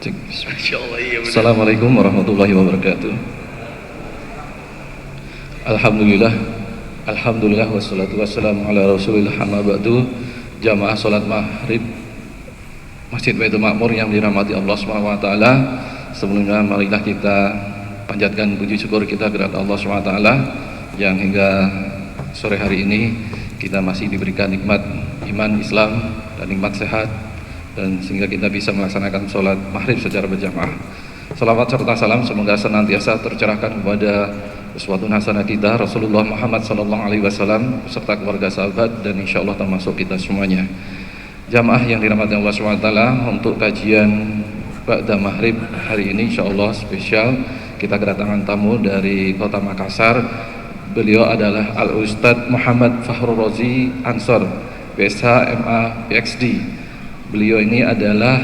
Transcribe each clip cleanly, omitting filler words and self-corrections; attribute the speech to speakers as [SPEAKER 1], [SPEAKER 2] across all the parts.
[SPEAKER 1] Cek.
[SPEAKER 2] Insyaallah iya benar.
[SPEAKER 1] Assalamualaikum warahmatullahi wabarakatuh. Alhamdulillah wassalatu wassalamu ala Rasulillah amma ba'du. Jamaah salat maghrib Masjid Baitul Ma'mur yang dirahmati Allah Subhanahu wa taala. Sebelumnya marilah kita panjatkan puji syukur kita kepada Allah Subhanahu wa taala yang hingga sore hari ini kita masih diberikan nikmat iman Islam dan nikmat sehat, dan sehingga kita bisa melaksanakan sholat maghrib secara berjamaah. Salawat serta salam semoga senantiasa tercerahkan kepada uswatun hasanah kita Rasulullah Muhammad SAW beserta keluarga sahabat dan insya Allah termasuk kita semuanya. Jamaah yang dirahmati Allah SWT, untuk kajian ba'da maghrib hari ini insya Allah spesial kita kedatangan tamu dari kota Makassar. Beliau adalah Al-Ustadz Muhammad Fakhrul Razi Ansor, PSH MA PhD. Beliau ini adalah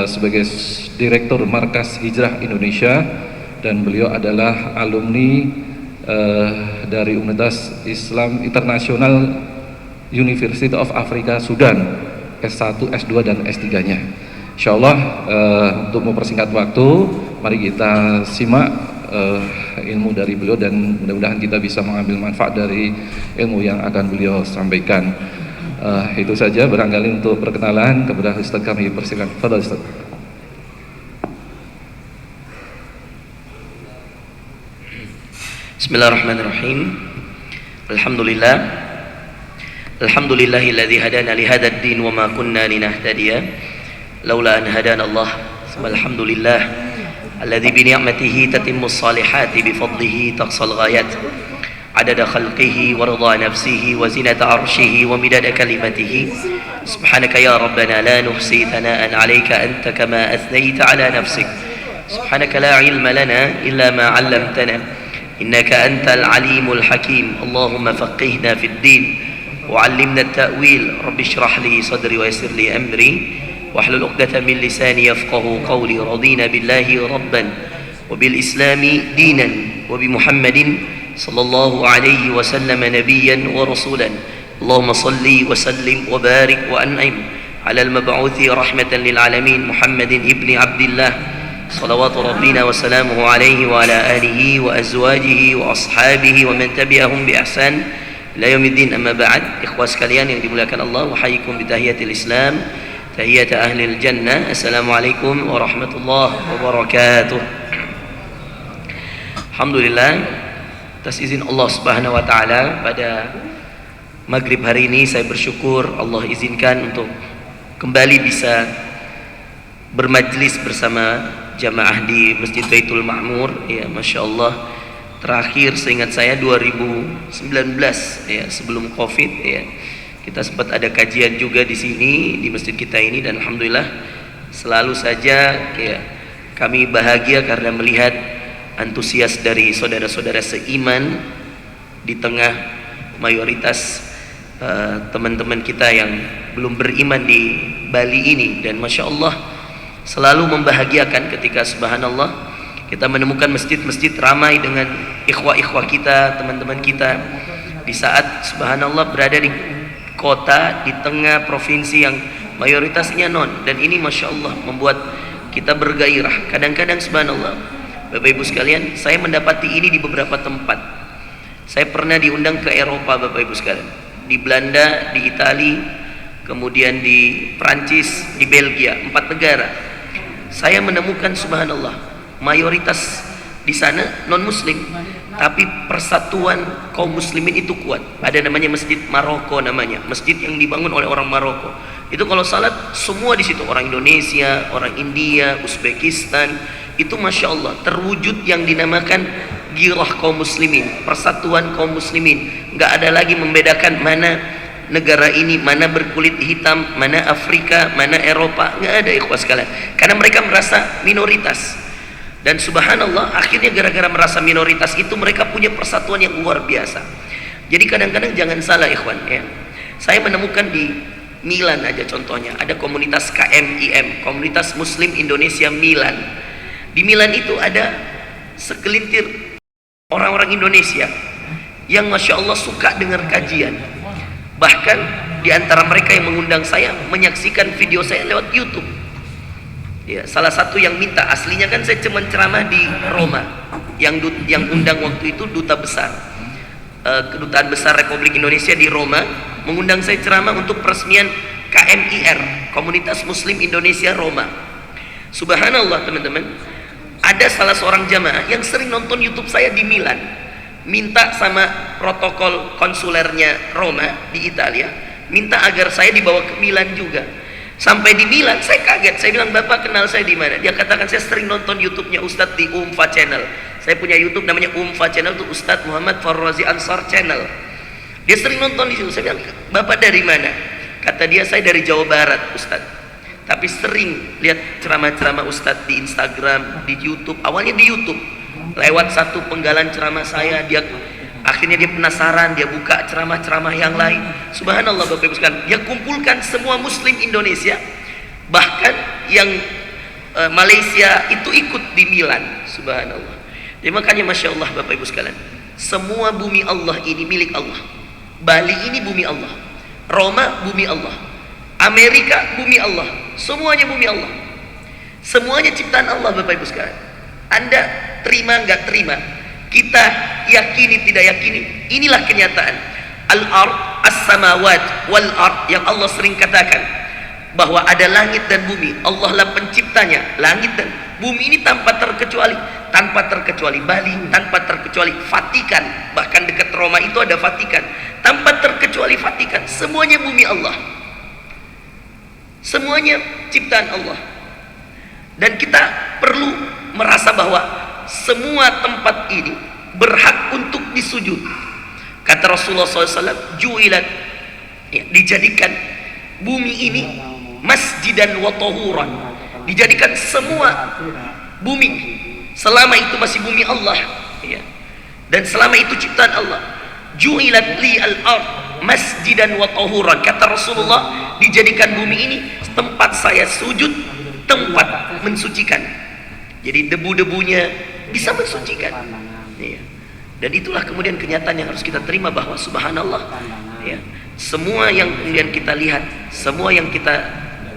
[SPEAKER 1] sebagai Direktur Markas Hijrah Indonesia, dan beliau adalah alumni dari Universitas Islam Internasional University of Africa Sudan, S1, S2 dan S3-nya. Insyaallah untuk mempersingkat waktu, mari kita simak ilmu dari beliau dan mudah-mudahan kita bisa mengambil manfaat dari ilmu yang akan beliau sampaikan. Itu saja barangkali untuk perkenalan kepada Ustaz kami persilakan. Fadhil Ustaz.
[SPEAKER 2] Bismillahirrahmanirrahim. Alhamdulillah. Alhamdulillahilladzi hadana li hadzal din wa ma kunna linahtadiya laula an hadana Allah. Alhamdulillah alladzi bi ni'matihi tatimmus salihati bi fadlihi taqsal ghayat. Adada khalqihi wa ridha nafsihi wa zinata arshihi wa midada kalimatihi. Subhanaka ya Rabbana la nuhsi thana'an 'alaika anta kama athnayta 'ala nafsik. Subhanaka la 'ilma lana illa ma 'allamtana إنك أنت العليم الحكيم. اللهم فقهنا في الدين وعلمنا التأويل. رب اشرح لي صدري ويسر لي أمري واحلل عقدة من لساني يفقه قولي. رضينا بالله ربا وبالإسلام دينا وبمحمد صلى الله عليه وسلم نبيا ورسولا. اللهم صل وسلم وبارك وأنعم على المبعوث رحمة للعالمين محمد ابن عبد الله صلوات ربنا وسلامه عليه وعلى آله وأزواجه وأصحابه ومن تبعهم بإحسان إلى يوم الدين. أما بعد, ikhwah sekalian yang dimuliakan Allah, wahayyikum bitahiyatil Islam, tahiyat ahlil jannah. Assalamualaikum warahmatullahi wabarakatuh. Alhamdulillah, atas izin Allah Subhanahu wa taala, pada maghrib hari ini saya bersyukur Allah izinkan untuk kembali bisa bermajlis bersama jamaah di Masjid Baitul Ma'mur. Ya, Masya Allah, terakhir seingat saya 2019 ya, sebelum Covid ya. Kita sempat ada kajian juga di sini di masjid kita ini, dan alhamdulillah selalu saja ya, kami bahagia karena melihat antusias dari saudara-saudara seiman di tengah mayoritas teman-teman kita yang belum beriman di Bali ini. Dan Masya Allah, selalu membahagiakan ketika subhanallah kita menemukan masjid-masjid ramai dengan ikhwah-ikhwah kita, teman-teman kita, di saat subhanallah berada di kota di tengah provinsi yang mayoritasnya non. Dan ini Masya Allah membuat kita bergairah. Kadang-kadang subhanallah Bapak Ibu sekalian, saya mendapati ini di beberapa tempat. Saya pernah diundang ke Eropa Bapak Ibu sekalian, di Belanda, di Italia, kemudian di Prancis, di Belgia, 4 negara. Saya menemukan subhanallah mayoritas di sana non muslim, tapi persatuan kaum muslimin itu kuat. Ada namanya Masjid Maroko, namanya masjid yang dibangun oleh orang Maroko. Itu kalau salat semua di situ, orang Indonesia, orang India, Uzbekistan. Itu Masya Allah terwujud yang dinamakan girah kaum muslimin, persatuan kaum muslimin. Nggak ada lagi membedakan mana negara ini, mana berkulit hitam, mana Afrika, mana Eropa. Nggak ada ikhwas sekalian, karena mereka merasa minoritas. Dan subhanallah akhirnya gara-gara merasa minoritas itu mereka punya persatuan yang luar biasa. Jadi kadang-kadang jangan salah ikhwan ya. Saya menemukan di Milan aja contohnya, ada komunitas KMIM, Komunitas Muslim Indonesia Milan. Di Milan itu ada segelintir orang-orang Indonesia yang Masya Allah suka dengar kajian. Bahkan di antara mereka yang mengundang saya menyaksikan video saya lewat YouTube. Ya, salah satu yang minta, aslinya kan saya cuma ceramah di Roma, yang undang waktu itu duta besar, kedutaan besar Republik Indonesia di Roma, mengundang saya ceramah untuk peresmian KMIR, Komunitas Muslim Indonesia Roma. Subhanallah teman-teman, ada salah seorang jamaah yang sering nonton YouTube saya di Milan, minta sama protokol konsulernya Roma di Italia, minta agar saya dibawa ke Milan juga. Sampai di Milan, saya kaget. Saya bilang, Bapak kenal saya di mana? Dia katakan, saya sering nonton YouTube-nya Ustadz di Umfa Channel. Saya punya YouTube namanya Umfa Channel, itu Ustadz Muhammad Farrazi Ansar Channel. Dia sering nonton di situ. Saya bilang, Bapak dari mana? Kata dia, saya dari Jawa Barat, Ustadz. Tapi sering lihat ceramah-ceramah Ustadz di Instagram, di YouTube. Awalnya di YouTube. Lewat satu penggalan ceramah saya, akhirnya dia penasaran, dia buka ceramah-ceramah yang lain. Subhanallah Bapak Ibu sekalian, dia kumpulkan semua muslim Indonesia, bahkan yang Malaysia itu ikut di Milan. Subhanallah. Jadi makanya Masya Allah Bapak Ibu sekalian, semua bumi Allah ini milik Allah. Bali ini bumi Allah, Roma bumi Allah, Amerika bumi Allah, semuanya bumi Allah, semuanya ciptaan Allah Bapak Ibu sekalian. Anda terima nggak terima, kita yakini tidak yakini, inilah kenyataan. Al-ard, as-samawat wal-ard, yang Allah sering katakan bahwa ada langit dan bumi, Allah lah penciptanya. Langit dan bumi ini tanpa terkecuali Bali, tanpa terkecuali Vatikan, bahkan dekat Roma itu ada Vatikan, tanpa terkecuali Vatikan, semuanya bumi Allah, semuanya ciptaan Allah. Dan kita perlu merasa bahwa semua tempat ini berhak untuk disujud. Kata Rasulullah SAW, ju'ilat, ya, dijadikan bumi ini masjidan wa tahuran, dijadikan semua bumi, selama itu masih bumi Allah, ya, dan selama itu ciptaan Allah. Ju'ilat li al-ard masjidan wa tahuran, kata Rasulullah, dijadikan bumi ini tempat saya sujud, tempat mensucikan. Jadi debu-debunya bisa mensucikan, ya. Dan itulah kemudian kenyataan yang harus kita terima, bahwa subhanallah, ya, semua yang kemudian kita lihat, semua yang kita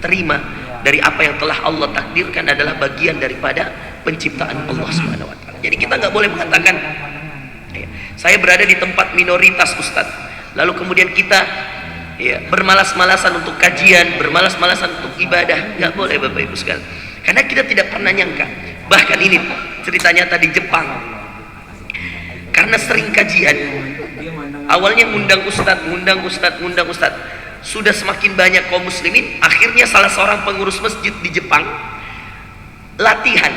[SPEAKER 2] terima dari apa yang telah Allah takdirkan adalah bagian daripada penciptaan Allah Subhanahu wa taala. Jadi kita nggak boleh mengatakan, ya, saya berada di tempat minoritas Ustadz, lalu kemudian kita, ya, bermalas-malasan untuk kajian, bermalas-malasan untuk ibadah. Nggak boleh Bapak Ibu sekalian, karena kita tidak pernah nyangka. Bahkan ini ceritanya tadi Jepang, karena sering kajian, awalnya ngundang Ustadz, sudah semakin banyak kaum muslimin, akhirnya salah seorang pengurus masjid di Jepang latihan,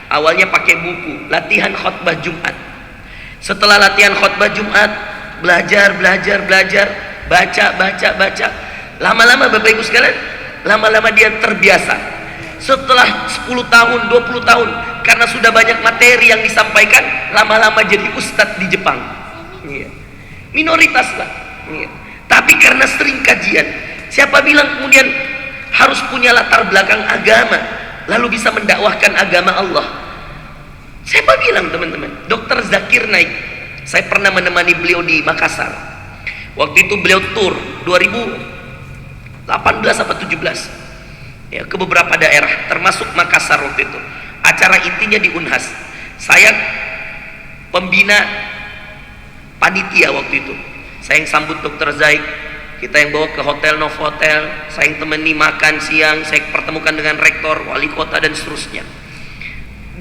[SPEAKER 2] awalnya pakai buku, latihan khutbah Jumat. Setelah latihan khutbah Jumat, belajar, baca, lama-lama Bapak Ibu sekalian, lama-lama dia terbiasa. Setelah 10 tahun, 20 tahun, karena sudah banyak materi yang disampaikan, lama-lama jadi ustadz di Jepang. Iya. Minoritas lah, iya. Tapi karena sering kajian, siapa bilang kemudian harus punya latar belakang agama lalu bisa mendakwahkan agama Allah? Siapa bilang teman-teman? Dr. Zakir Naik, saya pernah menemani beliau di Makassar. Waktu itu beliau tur 2018 atau 17, ya, ke beberapa daerah termasuk Makassar waktu itu. Acara intinya di Unhas. Saya pembina panitia waktu itu. Saya yang sambut Dr. Zaik, kita yang bawa ke hotel Novotel, saya yang temani makan siang, saya pertemukan dengan rektor, wali kota dan seterusnya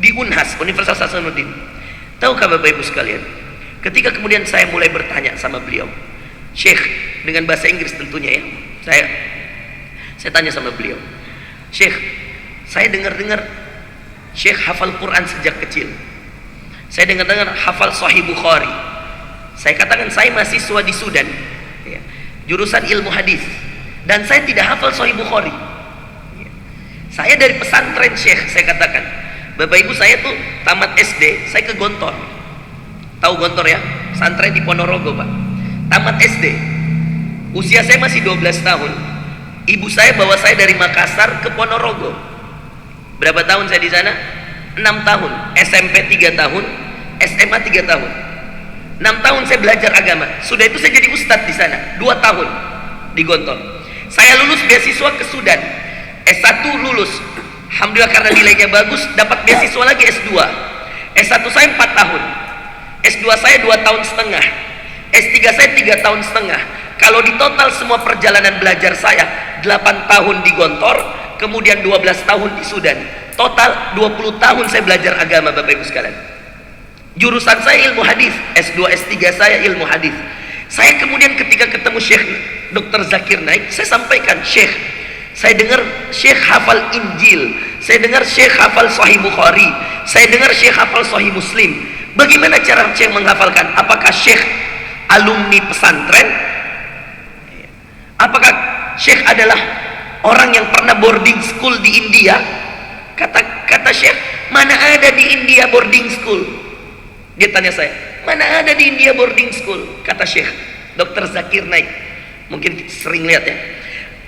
[SPEAKER 2] di Unhas, Universitas Hasanuddin. Tahukah Bapak Ibu sekalian, ketika kemudian saya mulai bertanya sama beliau, Syekh, dengan bahasa Inggris tentunya, ya, saya tanya sama beliau, Syekh, saya dengar-dengar Syekh hafal Quran sejak kecil, saya dengar-dengar hafal Sahih Bukhari. Saya katakan saya mahasiswa di Sudan, ya, jurusan ilmu hadis, dan saya tidak hafal Sahih Bukhari, ya. Saya dari pesantren Syekh, saya katakan, Bapak Ibu, saya tuh tamat SD, saya ke Gontor. Tahu Gontor ya? Pesantren di Ponorogo, Pak. Tamat SD, usia saya masih 12 tahun. Ibu saya bawa saya dari Makassar ke Ponorogo. Berapa tahun saya di sana? 6 tahun. SMP 3 tahun, SMA 3 tahun. 6 tahun saya belajar agama. Sudah itu saya jadi ustadz di sana 2 tahun di Gontor. Saya lulus beasiswa ke Sudan, S1 lulus, Alhamdulillah karena nilainya bagus, dapat beasiswa lagi S2. S1 saya 4 tahun, S2 saya 2 tahun setengah, S3 saya 3 tahun setengah. Kalau di total semua perjalanan belajar saya 8 tahun di Gontor, kemudian 12 tahun di Sudan, total 20 tahun saya belajar agama, Bapak Ibu sekalian. Jurusan saya ilmu hadis, S2 S3 saya ilmu hadis. Saya kemudian ketika ketemu Syekh Dr. Zakir Naik, saya sampaikan, Syekh, saya dengar Syekh hafal Injil, saya dengar Syekh hafal Sahih Bukhari, saya dengar Syekh hafal Sahih Muslim. Bagaimana cara Syekh menghafalkan? Apakah Syekh alumni pesantren? Apakah Syekh adalah orang yang pernah boarding school di India? Kata Syekh, mana ada di India boarding school? Dia tanya saya, mana ada di India boarding school? Kata Syekh Dr. Zakir Naik, mungkin sering lihat ya.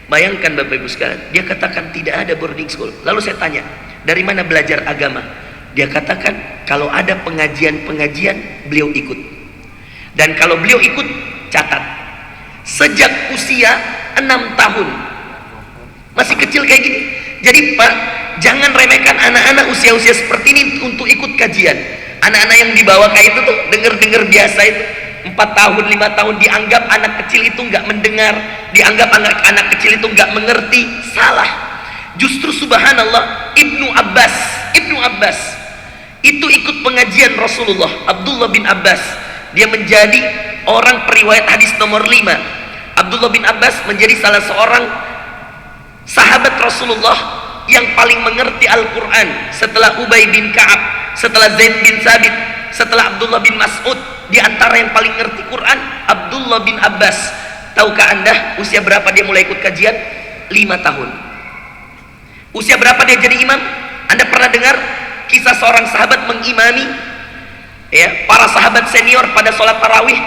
[SPEAKER 2] Bayangkan Bapak Ibu sekalian, dia katakan tidak ada boarding school. Lalu saya tanya, dari mana belajar agama? Dia katakan kalau ada pengajian-pengajian beliau ikut. Dan kalau beliau ikut, catat. Sejak usia 6 tahun. Masih kecil kayak gini. Jadi Pak, jangan remehkan anak-anak usia-usia seperti ini untuk ikut kajian. Anak-anak yang dibawa kayak itu tuh dengar-dengar biasa itu. 4 tahun, 5 tahun dianggap anak kecil itu nggak mendengar, dianggap anak kecil itu nggak mengerti. Salah. Justru subhanallah, Ibnu Abbas itu ikut pengajian Rasulullah. Abdullah bin Abbas, dia menjadi orang periwayat hadis nomor 5. Abdullah bin Abbas menjadi salah seorang sahabat Rasulullah yang paling mengerti Al-Quran setelah Ubay bin Ka'ab, setelah Zaid bin Sabit, setelah Abdullah bin Mas'ud. Di antara yang paling ngerti Quran, Abdullah bin Abbas. Tahukah Anda usia berapa dia mulai ikut kajian? 5 tahun. Usia berapa dia jadi imam? Anda pernah dengar kisah seorang sahabat mengimami ya, para sahabat senior pada sholat tarawih?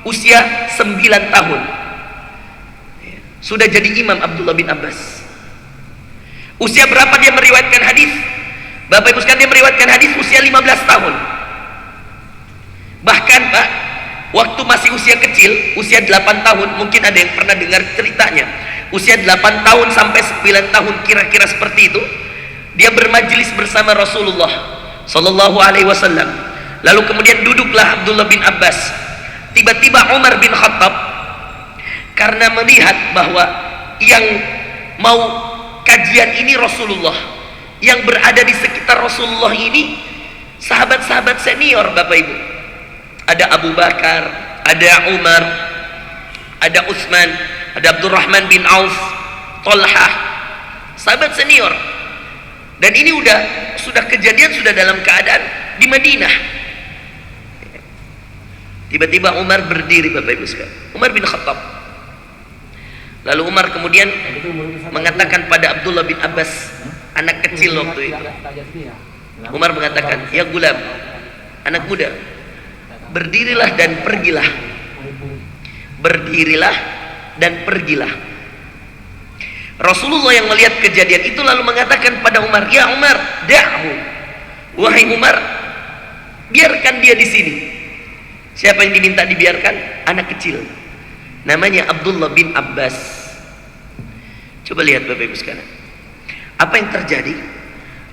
[SPEAKER 2] Usia 9 tahun sudah jadi imam Abdullah bin Abbas. Usia berapa dia meriwayatkan hadis? Bapak Ibu sekalian, dia meriwayatkan hadis usia 15 tahun. Bahkan Pak, waktu masih usia kecil, usia 8 tahun, mungkin ada yang pernah dengar ceritanya, usia 8 tahun sampai 9 tahun kira-kira seperti itu, dia bermajlis bersama Rasulullah Sallallahu Alaihi Wasallam. Lalu kemudian duduklah Abdullah bin Abbas. Tiba-tiba Umar bin Khattab, karena melihat bahwa yang mau kajian ini Rasulullah, yang berada di sekitar Rasulullah ini sahabat-sahabat senior, Bapak Ibu. Ada Abu Bakar, ada Umar, ada Utsman, ada Abdurrahman bin Auf, Tolhah, sahabat senior. Dan ini sudah kejadian, sudah dalam keadaan di Madinah. Tiba-tiba Umar berdiri, Bapak Ibu sekalian, Umar bin Khattab. Lalu Umar kemudian mengatakan pada Abdullah bin Abbas, anak kecil waktu itu. Umar mengatakan, ya gulam, anak muda, berdirilah dan pergilah. Berdirilah dan pergilah. Rasulullah yang melihat kejadian itu lalu mengatakan pada Umar, ya Umar, da'hu. Wahai Umar, biarkan dia di sini. Siapa yang diminta dibiarkan? Anak kecil. Namanya Abdullah bin Abbas. Coba lihat Bapak Ibu sekalian, apa yang terjadi?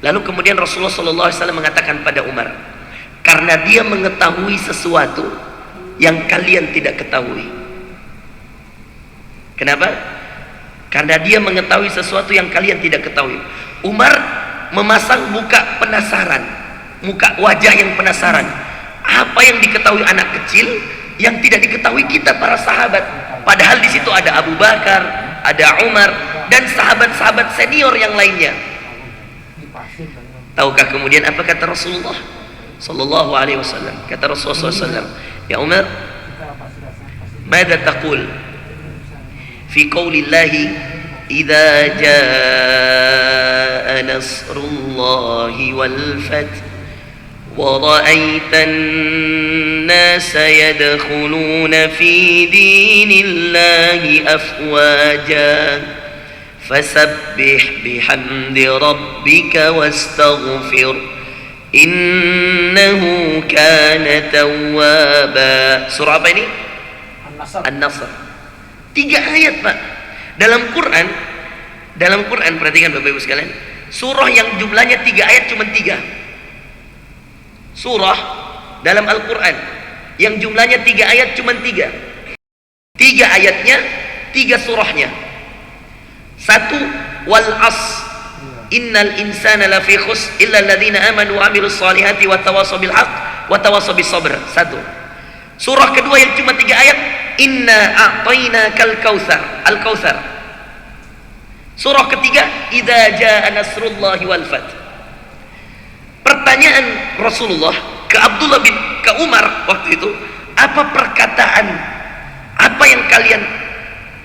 [SPEAKER 2] Lalu kemudian Rasulullah SAW mengatakan pada Umar, karena dia mengetahui sesuatu yang kalian tidak ketahui. Kenapa? Karena dia mengetahui sesuatu yang kalian tidak ketahui. Umar memasang muka penasaran, muka wajah yang penasaran. Apa yang diketahui anak kecil yang tidak diketahui kita para sahabat? Padahal di situ ada Abu Bakar, ada Umar, dan sahabat-sahabat senior yang lainnya. Tahukah kemudian apa kata Rasulullah Sallallahu Alaihi Wasallam? Kata Rasulullah SAW, ya Umar, mada taqul fi qawlillahi idza jaa nasrullahi wal fath wa ra'aitan nasa yadkhuluna fi dinillahi afwaja fasabbih bihamdi rabbika wastaghfir innahu kana tawwaba. Surah apa ini? An-Nasr. 3 ayat Pak dalam Quran. Perhatikan Bapak Ibu sekalian, surah yang jumlahnya 3 ayat cuma 3. Surah dalam Al-Quran yang jumlahnya 3 ayat cuma 3. 3 ayatnya, 3 surahnya. 1 wal as innal insana lafi khus illa alladhina amanu wa amilus solihati wa tawasaw bil haqq wa tawasaw bis sabr. 1. Surah kedua yang cuma 3 ayat, inna a'tainakal kautsar, al-kautsar. Surah ketiga, idza jaa nasrullahi wal fath. Pertanyaan Rasulullah ke Umar waktu itu, apa perkataan, apa yang kalian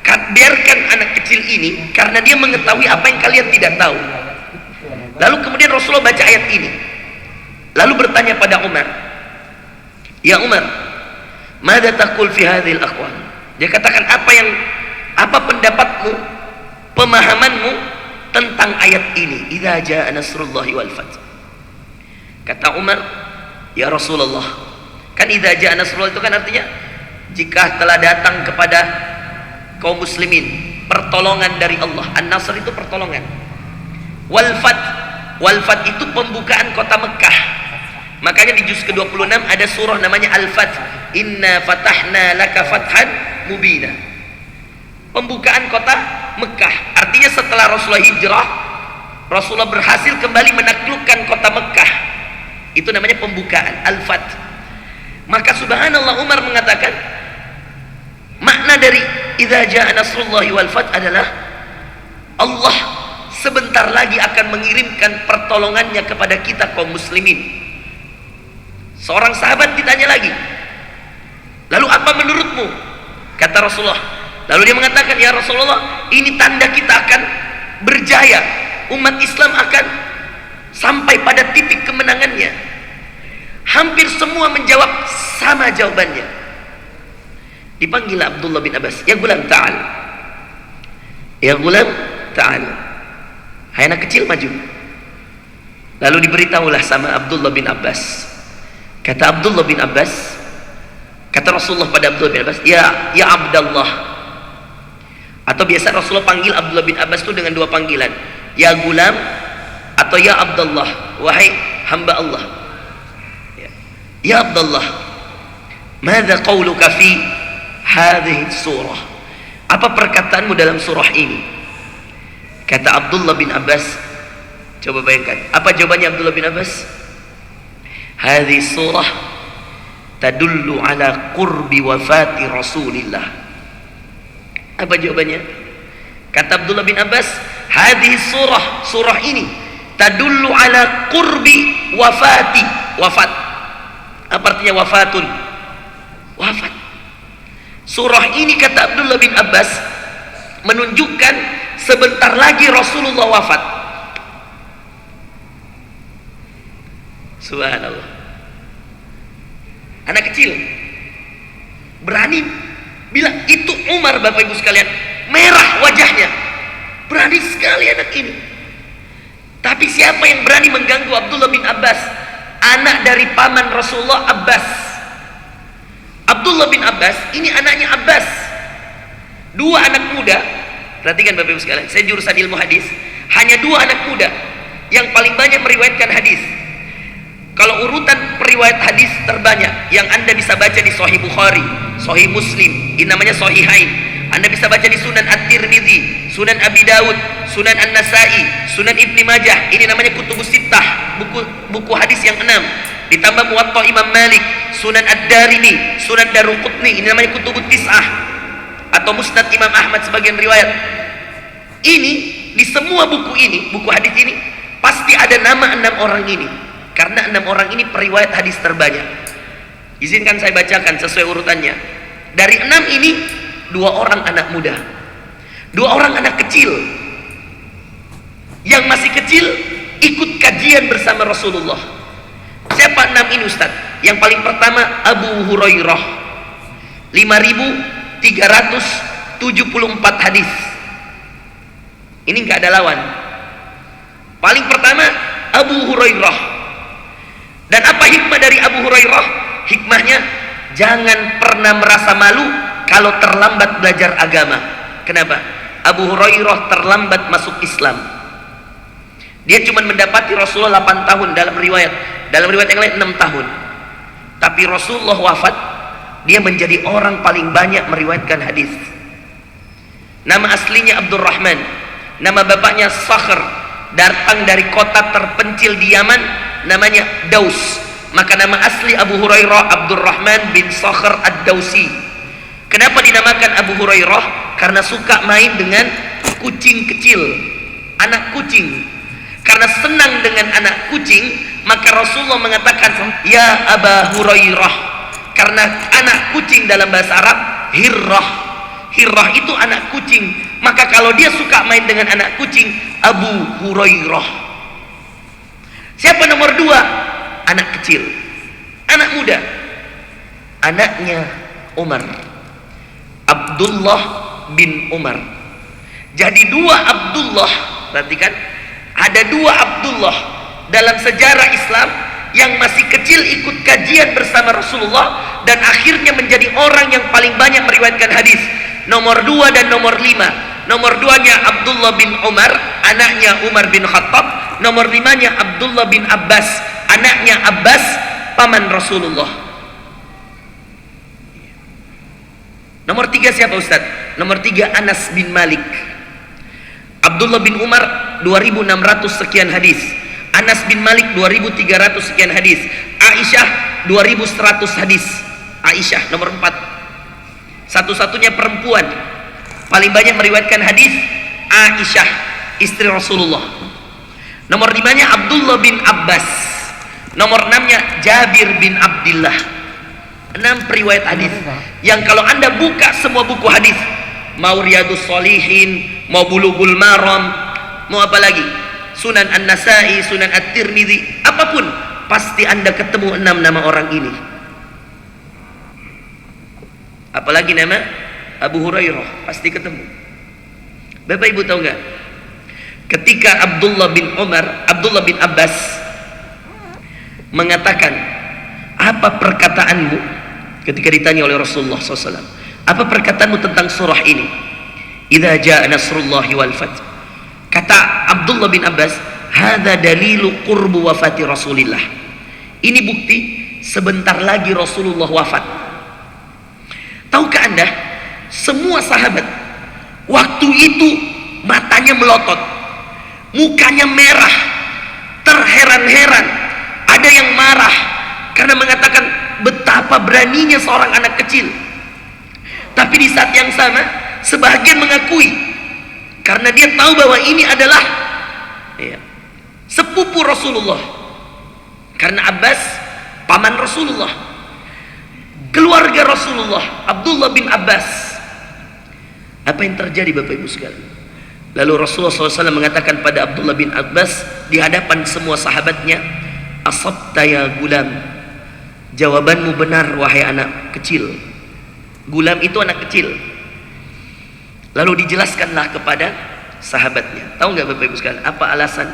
[SPEAKER 2] biarkan anak kecil ini, karena dia mengetahui apa yang kalian tidak tahu. Lalu kemudian Rasulullah baca ayat ini, lalu bertanya pada Umar, ya Umar, mada taqul fi hadhil aqwal. Dia katakan, apa pendapatmu, pemahamanmu tentang ayat ini, idza jaa nasrullahi wal fath. Kata Umar, ya Rasulullah, kan idza jaa nasrullah itu kan artinya jika telah datang kepada kaum muslimin pertolongan dari Allah. An-Nasr itu pertolongan. Wal fath itu pembukaan kota Mekah. Makanya di juz ke-26 ada surah namanya Al-Fath. Inna fatahna laka fathan mubina. Pembukaan kota Mekah. Artinya setelah Rasulullah hijrah, Rasulullah berhasil kembali menaklukkan kota Mekah. Itu namanya pembukaan Al-Fath. Maka subhanallah, Umar mengatakan makna dari idza jaa nasrullahi wal fath adalah Allah sebentar lagi akan mengirimkan pertolongannya kepada kita kaum muslimin. Seorang sahabat ditanya lagi, lalu apa menurutmu? Kata Rasulullah, lalu dia mengatakan, ya Rasulullah, ini tanda kita akan berjaya, umat Islam akan sampai pada titik kemenangannya. Hampir semua menjawab sama jawabannya. Dipanggil Abdullah bin Abbas, ya gulam ta'al, ya gulam ta'al, hai anak kecil maju. Lalu diberitahulah sama Abdullah bin Abbas. Kata Abdullah bin Abbas, kata Rasulullah pada Abdullah bin Abbas, ya Abdullah. Atau biasa Rasulullah panggil Abdullah bin Abbas itu dengan 2 panggilan, ya gulam atau ya Abdullah, wahai hamba Allah. Ya Abdullah, madza qauluka fi hadhihi surah? Apa perkataanmu dalam surah ini? Kata Abdullah bin Abbas, coba bayangkan, apa jawabannya Abdullah bin Abbas? Hadhihi surah tadullu ala qurbi wafati Rasulillah. Apa jawabannya? Kata Abdullah bin Abbas, hadhihi surah ini tadullu ala qurbi wafati. Wafat, apa artinya wafatun? Wafat. Surah ini kata Abdullah bin Abbas menunjukkan sebentar lagi Rasulullah wafat. Subhanallah. Anak kecil berani bilang, itu Umar, Bapak Ibu sekalian, merah wajahnya, berani sekali anak ini. Tapi siapa yang berani mengganggu Abdullah bin Abbas? Anak dari paman Rasulullah, Abbas. Abdullah bin Abbas ini anaknya Abbas. 2 anak muda. Perhatikan Bapak Ibu sekalian, saya jurusan ilmu hadis. Hanya 2 anak muda yang paling banyak meriwayatkan hadis. Kalau urutan periwayat hadis terbanyak yang Anda bisa baca di Sahih Bukhari, Sahih Muslim, ini namanya Sahihain. Anda bisa baca di Sunan At-Tirmidzi, Sunan Abi Dawud, Sunan An-Nasai, Sunan Ibni Majah. Ini namanya Kutubus Sittah, buku hadis yang 6. Ditambah Muwatta Imam Malik, Sunan Ad-Darimi, Sunan Daruqutni. Ini namanya Kutubut Tis'ah atau Musnad Imam Ahmad sebagian riwayat. Ini di semua buku ini, buku hadis ini pasti ada nama 6 orang ini. Karena 6 orang ini periwayat hadis terbanyak. Izinkan saya bacakan sesuai urutannya. Dari 6 ini, 2 orang anak muda, 2 orang anak kecil. Yang masih kecil ikut kajian bersama Rasulullah. Siapa 6 ini Ustaz? Yang paling pertama Abu Hurairah, 5.374 hadis. Ini nggak ada lawan. Paling pertama Abu Hurairah. Dan apa hikmah dari Abu Hurairah? Hikmahnya, jangan pernah merasa malu kalau terlambat belajar agama. Kenapa? Abu Hurairah terlambat masuk Islam. Dia cuma mendapati Rasulullah 8 tahun dalam riwayat yang lain 6 tahun. Tapi Rasulullah wafat, dia menjadi orang paling banyak meriwayatkan hadis. Nama aslinya Abdurrahman, nama bapaknya Sakhr, datang dari kota terpencil di Yaman, namanya Daus. Maka nama asli Abu Hurairah Abdurrahman bin Sakhr ad-Dausi. Kenapa dinamakan Abu Hurairah? Karena suka main dengan kucing kecil, anak kucing. Karena senang dengan anak kucing, maka Rasulullah mengatakan, ya Aba Hurairah. Karena anak kucing dalam bahasa Arab hirrah. Hirrah itu anak kucing. Maka kalau dia suka main dengan anak kucing, Abu Hurairah. Siapa nomor 2? Anak kecil, anak muda. Anaknya Umar, Abdullah bin Umar. Jadi 2 Abdullah. Perhatikan, ada 2 Abdullah dalam sejarah Islam yang masih kecil ikut kajian bersama Rasulullah dan akhirnya menjadi orang yang paling banyak meriwayatkan hadis. Nomor 2 dan nomor 5. Nomor 2-nya Abdullah bin Umar, anaknya Umar bin Khattab. Nomor 5-nya Abdullah bin Abbas, anaknya Abbas, paman Rasulullah. Nomor 3 siapa Ustaz? Nomor 3 Anas bin Malik. Abdullah bin Umar 2600 sekian hadis. Anas bin Malik 2300 sekian hadis. Aisyah 2100 hadis. Aisyah nomor 4. Satu-satunya perempuan paling banyak meriwayatkan hadis, Aisyah, istri Rasulullah. Nomor 5-nya Abdullah bin Abbas. Nomor 6-nya Jabir bin Abdullah. 6 periwayat hadis yang kalau Anda buka semua buku hadis, mau Riyadus Shalihin, mau Bulughul Maram, mau apa lagi, Sunan An-Nasai, Sunan At-Tirmidzi, apapun, pasti Anda ketemu 6 nama orang ini. Apalagi nama Abu Hurairah, pasti ketemu. Bapak Ibu tahu nggak? Ketika Abdullah bin Abbas mengatakan, apa perkataanmu, ketika ditanya oleh Rasulullah SAW, apa perkataanmu tentang surah ini? Idza jaa nasrullahi wal fath. Kata Abdullah bin Abbas, hadza dalilu qurbu wafati Rasulillah. Ini bukti sebentar lagi Rasulullah wafat. Tahukah Anda, semua sahabat waktu itu matanya melotot, mukanya merah, terheran-heran. Ada yang marah karena mengatakan betapa beraninya seorang anak kecil. Tapi di saat yang sama, sebahagian mengakui karena dia tahu bahwa ini adalah sepupu Rasulullah. Karena Abbas paman Rasulullah, keluarga Rasulullah, Abdullah bin Abbas. Apa yang terjadi Bapak Ibu sekalian? Lalu Rasulullah SAW mengatakan pada Abdullah bin Abbas di hadapan semua sahabatnya, asabta ya gulam. Jawabanmu benar wahai anak kecil. Gulam itu anak kecil. Lalu dijelaskanlah kepada sahabatnya. Tahu nggak Bapak Ibu sekalian apa alasan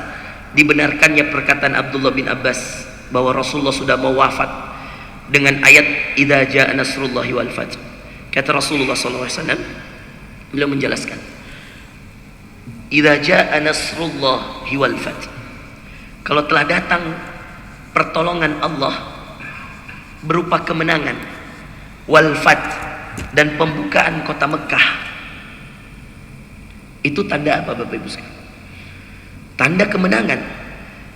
[SPEAKER 2] dibenarkannya perkataan Abdullah bin Abbas bahwa Rasulullah sudah mau wafat dengan ayat idza jaa nasrullahi wal fath? Kata Rasulullah SAW, beliau menjelaskan, idza jaa nasrullahi wal fath, kalau telah datang pertolongan Allah berupa kemenangan, wal fath, dan pembukaan kota Mekah, itu tanda apa Bapak Ibu sekalian? Tanda kemenangan.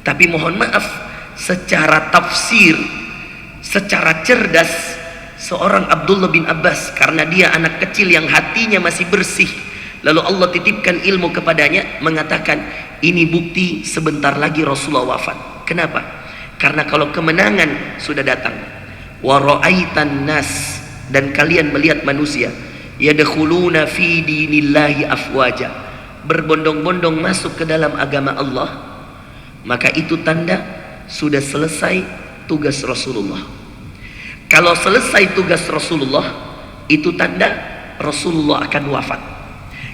[SPEAKER 2] Tapi mohon maaf, secara tafsir, secara cerdas, seorang Abdullah bin Abbas, karena dia anak kecil yang hatinya masih bersih, lalu Allah titipkan ilmu kepadanya, mengatakan ini bukti sebentar lagi Rasulullah wafat. Kenapa? Karena kalau kemenangan sudah datang, wa ra'aitan nas, dan kalian melihat manusia yadkhuluna fi dinillahi afwaja, berbondong-bondong masuk ke dalam agama Allah, maka itu tanda sudah selesai tugas Rasulullah. Kalau selesai tugas Rasulullah, itu tanda Rasulullah akan wafat.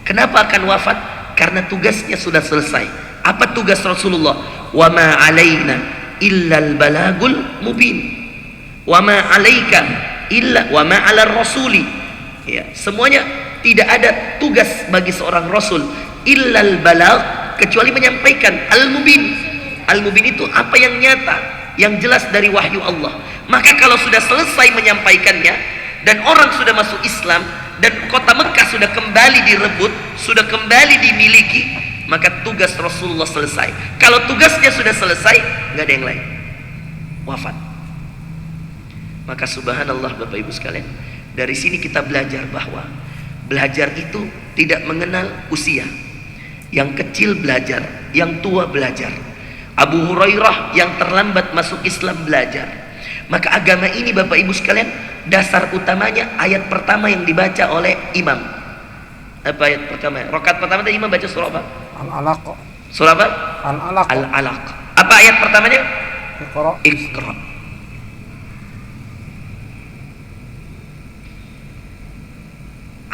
[SPEAKER 2] Kenapa akan wafat? Karena tugasnya sudah selesai. Apa tugas Rasulullah? Wa ma alaina illal balagul mubin, wa ma alaika illa wa ma ala rasuli. Ya, semuanya tidak ada tugas bagi seorang rasul illal balag, kecuali menyampaikan al-mubin. Al-mubin itu apa yang nyata, yang jelas dari wahyu Allah. Maka kalau sudah selesai menyampaikannya dan orang sudah masuk Islam dan kota Mekah sudah kembali direbut, sudah kembali dimiliki, maka tugas Rasulullah selesai. Kalau tugasnya sudah selesai, nggak ada yang lain, wafat. Maka subhanallah Bapak Ibu sekalian, dari sini kita belajar bahwa belajar itu tidak mengenal usia. Yang kecil belajar, yang tua belajar. Abu Hurairah yang terlambat masuk Islam belajar. Maka agama ini Bapak Ibu sekalian, dasar utamanya ayat pertama yang dibaca oleh imam. Apa ayat pertama? Rakaat pertama tadi imam baca surah apa?
[SPEAKER 3] Al-Alaq.
[SPEAKER 2] Surah apa?
[SPEAKER 3] Al-Alaq.
[SPEAKER 2] Al-Alaq. Apa ayat pertamanya?
[SPEAKER 3] Iqra.
[SPEAKER 2] Iqra.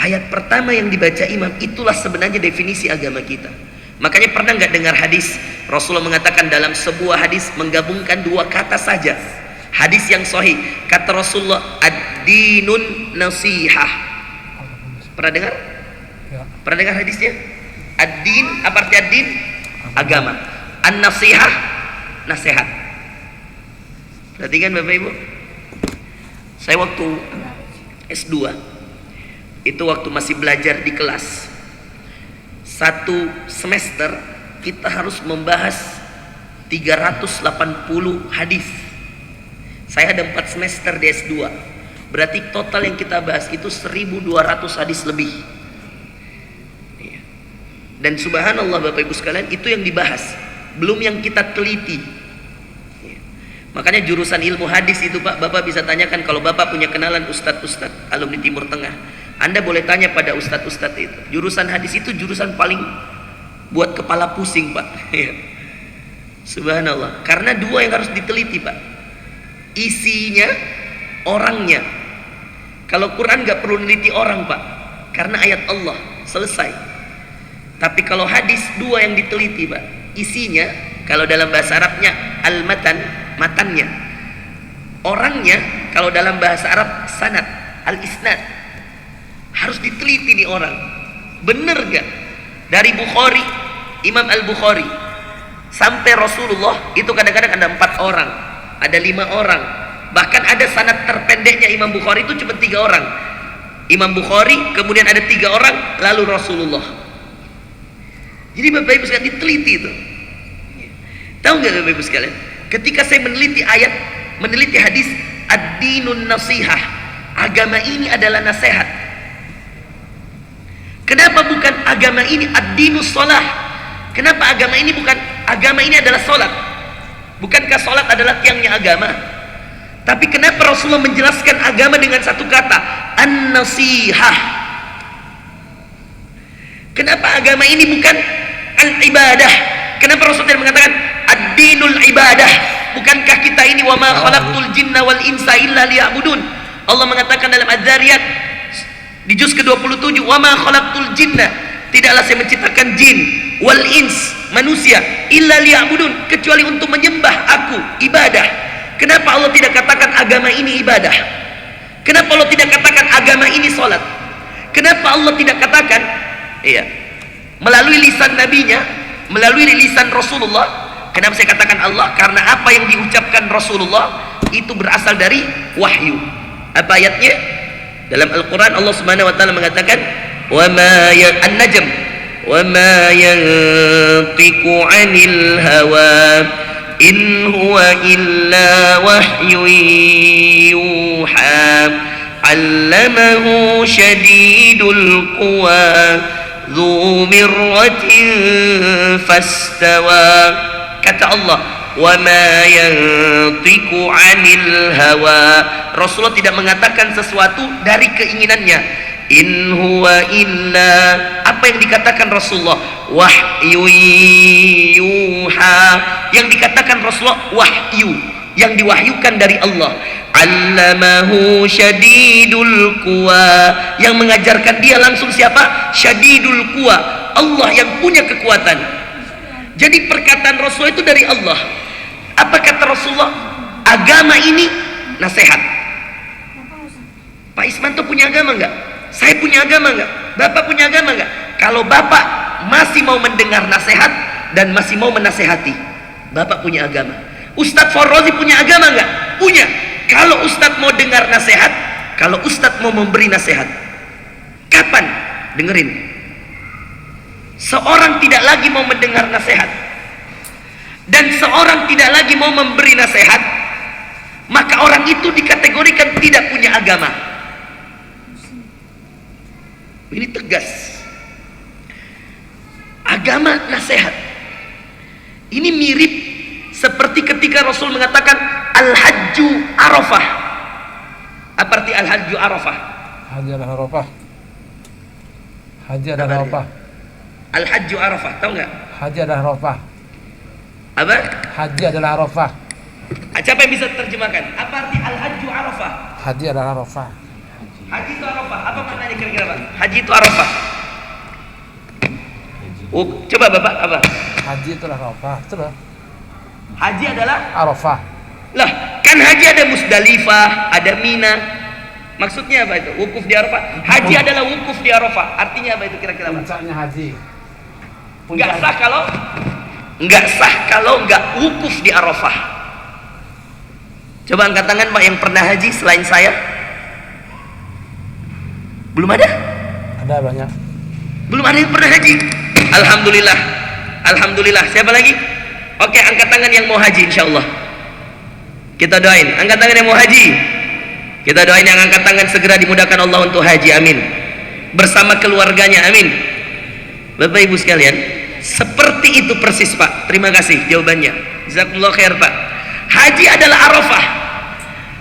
[SPEAKER 2] Ayat pertama yang dibaca imam, itulah sebenarnya definisi agama kita. Makanya pernah nggak dengar hadis Rasulullah mengatakan dalam sebuah hadis menggabungkan dua kata saja. Hadis yang sahih, kata Rasulullah, ad-dinun nasihah. Pernah dengar?
[SPEAKER 3] Ya.
[SPEAKER 2] Pernah dengar hadisnya? Ad-din, apa arti ad-din? Agama. An-nasihah, nasihat. Perhatikan Bapak Ibu, saya waktu S2 itu waktu masih belajar di kelas, satu semester kita harus membahas 380 hadis. Saya ada 4 semester di S2, berarti total yang kita bahas itu 1200 hadis lebih. Dan subhanallah Bapak Ibu sekalian, itu yang dibahas, belum yang kita teliti. Makanya jurusan ilmu hadis itu Pak, Bapak bisa tanyakan kalau Bapak punya kenalan ustadz-ustadz alumni Timur Tengah, Anda boleh tanya pada ustadz-ustadz itu. Jurusan hadis itu jurusan paling buat kepala pusing Pak. Subhanallah, karena dua yang harus diteliti Pak, isinya, orangnya. Kalau Quran nggak perlu neliti orang Pak, karena ayat Allah selesai. Tapi kalau hadis dua yang diteliti Pak, isinya, kalau dalam bahasa Arabnya al-matan, matannya. Orangnya, kalau dalam bahasa Arab sanad, al-isnad. Harus diteliti nih orang, bener gak? Dari Bukhari, Imam Al-Bukhari sampai Rasulullah itu kadang-kadang ada 4 orang, ada 5 orang, bahkan ada sanad terpendeknya Imam Bukhari itu cuma 3 orang. Imam Bukhari, kemudian ada 3 orang, lalu Rasulullah. Jadi Bapak Ibu sekalian diteliti itu. Tahu nggak Bapak Ibu sekalian? Ketika saya meneliti ayat, meneliti hadis, ad-dinun nasihah, agama ini adalah nasihat. Kenapa bukan agama ini ad-dinus shalah? Kenapa agama ini bukan, agama ini adalah sholat? Bukankah sholat adalah tiangnya agama? Tapi kenapa Rasulullah menjelaskan agama dengan satu kata, an-nasihah? Kenapa agama ini bukan al-ibadah? Kenapa Rasulullah tidak mengatakan ad-dinul ibadah? Bukankah kita ini wa ma khalaqtul jinna wal insa illa liya'budun? Allah mengatakan dalam Az-Zariyat di juz ke-27, wa ma khalaqtul jinna, tidaklah saya menciptakan jin, wal ins, manusia, illa liya'budun, kecuali untuk menyembah aku, ibadah. Kenapa Allah tidak katakan agama ini ibadah? Kenapa Allah tidak katakan agama ini salat? Kenapa Allah tidak katakan, iya, melalui lisan nabinya, melalui lisan Rasulullah? Kenapa saya katakan Allah? Karena apa yang diucapkan Rasulullah itu berasal dari wahyu. Apa ayatnya? Dalam Al-Quran Allah Subhanahu wa ta'ala mengatakan, An-Najm, wa ma yantiqu 'anil hawa in huwa illa wahyu yuha 'allamahu shadidul quwa dzu mirratin fastawa. Kata Allah, wa ma yantiqu 'anil hawa, Rasulullah tidak mengatakan sesuatu dari keinginannya. In huwa illa, apa yang dikatakan Rasulullah? Wahyu yuha, yang dikatakan Rasulullah wahyu, yang diwahyukan dari Allah. Allamahu syadidul quwa, yang mengajarkan dia langsung siapa? Syadidul quwa, Allah yang punya kekuatan. Jadi perkataan Rasulullah itu dari Allah. Apa kata Rasulullah? Agama ini nasihat. Pak Ismanto punya agama enggak? Saya punya agama enggak? Bapak punya agama enggak? Kalau Bapak masih mau mendengar nasihat, dan masih mau menasehati. Bapak punya agama. Ustadz Farrozi punya agama nggak? Punya. Kalau Ustadz mau dengar nasihat, kalau Ustadz mau memberi nasihat, kapan? Dengerin. Seorang tidak lagi mau mendengar nasihat dan seorang tidak lagi mau memberi nasihat, maka orang itu dikategorikan tidak punya agama. Ini tegas. Agama nasihat. Ini mirip seperti ketika Rasul mengatakan Al-Hajju Arafah. Apa arti Al-Hajju Arafah?
[SPEAKER 3] Haji adalah Arafah. Haji adalah Arafah.
[SPEAKER 2] Al-Hajju Arafah, tahu nggak?
[SPEAKER 3] Haji adalah Arafah.
[SPEAKER 2] Apa?
[SPEAKER 3] Haji adalah Arafah.
[SPEAKER 2] Siapa yang bisa terjemahkan? Apa arti Al-Hajju Arafah?
[SPEAKER 3] Haji adalah Arafah.
[SPEAKER 2] Haji itu Arafah. Apa maknanya kira-kira, Pak? Haji itu Arafah. Oh, coba Bapak, apa?
[SPEAKER 3] Haji itu adalah Arafah. Itulah
[SPEAKER 2] Haji adalah?
[SPEAKER 3] Arafah.
[SPEAKER 2] Lah, kan haji ada Musdalifah, ada Mina. Maksudnya apa itu? Wukuf di Arafah. Haji adalah wukuf di Arafah. Artinya apa itu kira-kira, Pak?
[SPEAKER 3] Puncaknya haji.
[SPEAKER 2] Enggak sah kalau enggak wukuf di Arafah. Coba angkat tangan Pak yang pernah haji selain saya. Belum ada?
[SPEAKER 3] Ada banyak.
[SPEAKER 2] Belum ada yang pernah haji. Alhamdulillah. Alhamdulillah. Siapa lagi? Oke, angkat tangan yang mau haji insyaallah. Kita doain. Angkat tangan yang mau haji. Kita doain yang angkat tangan segera dimudahkan Allah untuk haji. Amin. Bersama keluarganya. Amin. Bapak Ibu sekalian, seperti itu persis Pak. Terima kasih jawabannya. Jazakumullah khair Pak. Haji adalah Arafah.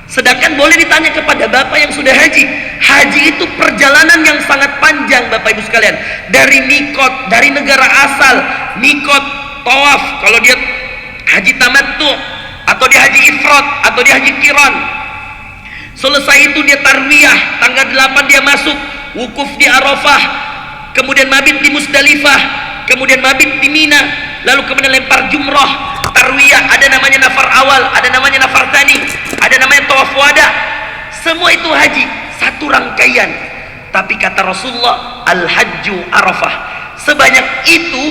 [SPEAKER 2] Sedangkan boleh ditanya kepada Bapak yang sudah haji. Haji itu perjalanan yang sangat panjang Bapak Ibu sekalian. Dari mikot, dari negara asal, mikot, tawaf, kalau dia haji tamattu, atau dia haji ifrad, atau dia haji qiran. Selesai itu dia tarwiyah, tanggal 8 dia masuk, wukuf di Arafah, kemudian mabit di Musdalifah, kemudian mabit di Mina, lalu kemudian lempar jumrah, tarwiyah, ada namanya nafar awal, ada namanya nafar tani, ada namanya tawaf wada. Semua itu haji, satu rangkaian. Tapi kata Rasulullah, Al-Hajju Arafah. Sebanyak itu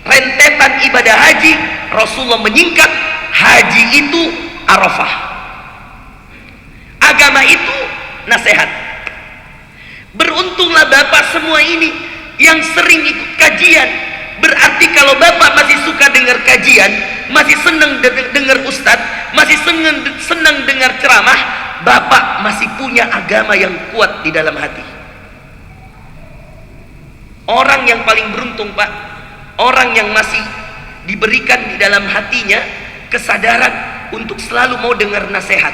[SPEAKER 2] rentetan ibadah haji, Rasulullah menyingkat, haji itu Arafah. Agama itu nasihat. Beruntunglah Bapak semua ini yang sering ikut kajian. Berarti kalau Bapak masih suka dengar kajian, masih senang dengar ustadz, masih senang dengar ceramah, Bapak masih punya agama yang kuat di dalam hati. Orang yang paling beruntung Pak, orang yang masih diberikan di dalam hatinya kesadaran untuk selalu mau dengar nasihat.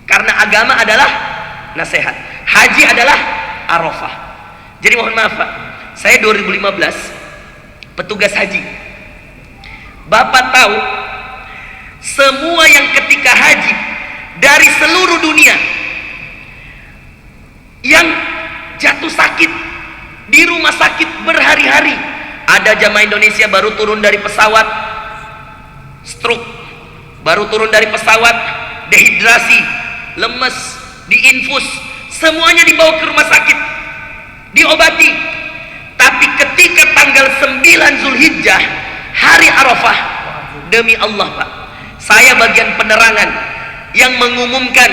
[SPEAKER 2] Karena agama adalah nasihat, haji adalah Arafah. Jadi mohon maaf Pak, saya 2015 petugas haji. Bapak tahu semua yang ketika haji dari seluruh dunia yang jatuh sakit di rumah sakit berhari-hari. Ada jamaah Indonesia baru turun dari pesawat stroke, baru turun dari pesawat dehidrasi, lemes, diinfus, semuanya dibawa ke rumah sakit, diobati. Tapi ketika tanggal 9 Zulhijjah, hari Arafah, demi Allah Pak, saya bagian penerangan yang mengumumkan